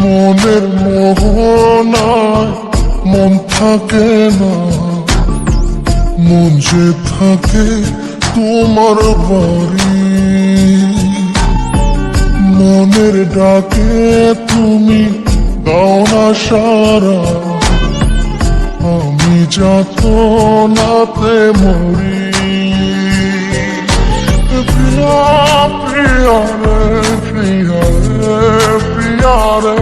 মনের মোহনায় মন থাকে না, মন যে থাকে তোমার বাড়ি। মনের ডাকে তুমি দাও না সারা, আমি যাতনাতে মরি। প্রিয়া প্রিয়া রে, প্রিয়া রে, প্রিয়া রে,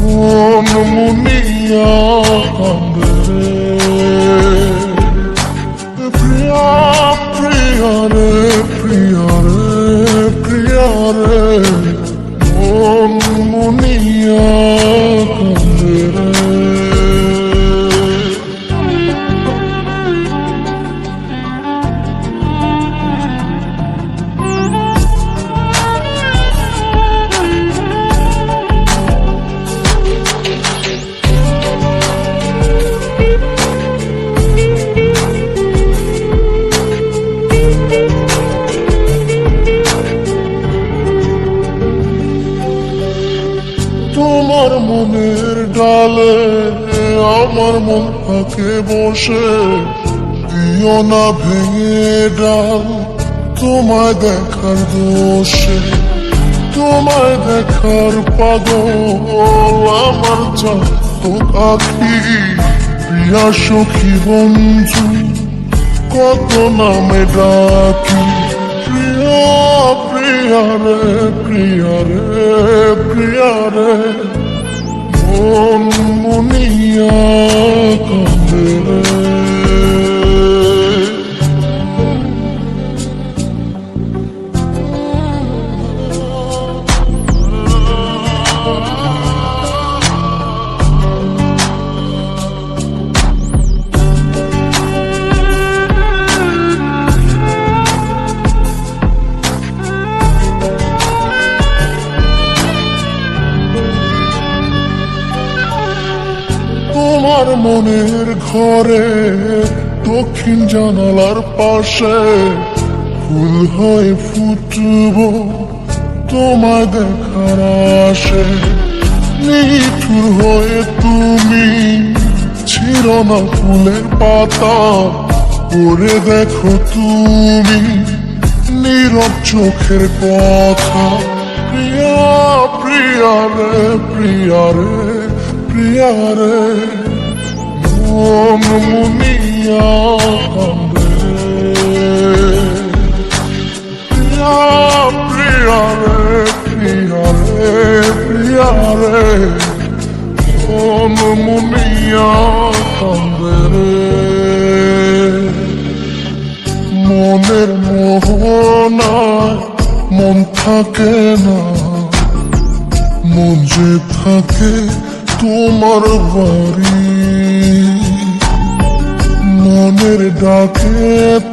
মন মুনিয়া কান্দে রে। প্রিয়া প্রিয়া রে, প্রিয়া রে, প্রিয়া রে, মন মুনিয়া কান্দে রে। তোমার মনের ডালে আমার মন থাকে বসে, দিও না ভেঙে ডাল তোমায় দেখার দোষে। তোমায় দেখার পাগল আমার চাতক আখি, প্রিয়া সখী বন্ধু কত নামে ডাকি। প্রিয়া প্রিয়া রে, প্রিয়া রে, প্রিয়া রে, মন মুনিয়া কান্দে রে। তোমার মনের ঘরে দক্ষিণ জানালার পাশে ফুল হয়ে ফুটব তোমায় দেখার আশে। নিঠুর হয়ে তুমি ছিঁড়ো না ফুলের পাতা, করে দেখো তুমি নীরব চোখের কথা। প্রিয়া প্রিয়া রে, প্রিয়া রে, প্রিয়া রে, মন মুনিয়া কান্দে রে। প্রিয়া প্রিয়া রে, প্রিয়া রে, প্রিয়া রে, মন মুনিয়া কান্দে রে। মনের মোহনায় মন থাকে না, মন যে থাকে তোমার বাড়ি। মনের ডাকে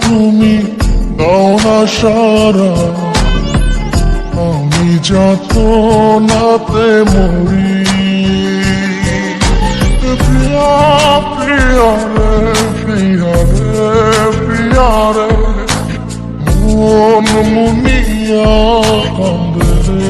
তুমি দাও না সারা, আমি যাতনাতে মরি। প্রিয়া প্রিয়া রে, প্রিয়া রে, প্রিয়া রে, মন মুনিয়া কান্দে রে।